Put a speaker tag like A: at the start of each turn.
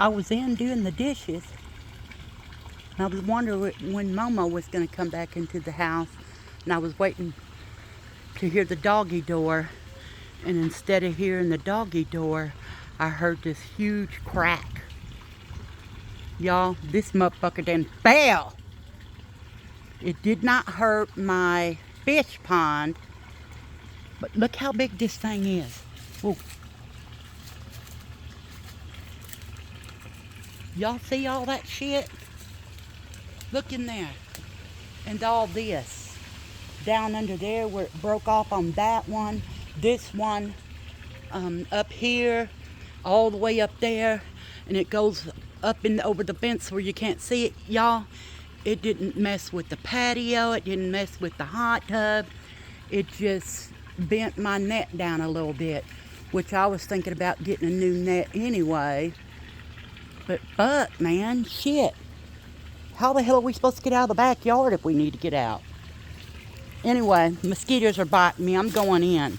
A: I was in doing the dishes. And I was wondering when Momo was going to come back into the house. And I was waiting to hear the doggy door. And instead of hearing the doggy door, I heard this huge crack. Y'all, this motherfucker done fell. It did not hurt my fish pond. But look how big this thing is. Whoa. Y'all see all that shit? Look in there. And all this. Down under there where it broke off on that one. This one. Up here. All the way up there. And it goes up and over the fence where you can't see it. Y'all, it didn't mess with the patio. It didn't mess with the hot tub. It just bent my net down a little bit. Which I was thinking about getting a new net anyway. But fuck, man, shit. How the hell are we supposed to get out of the backyard if we need to get out? Anyway, mosquitoes are biting me. I'm going in.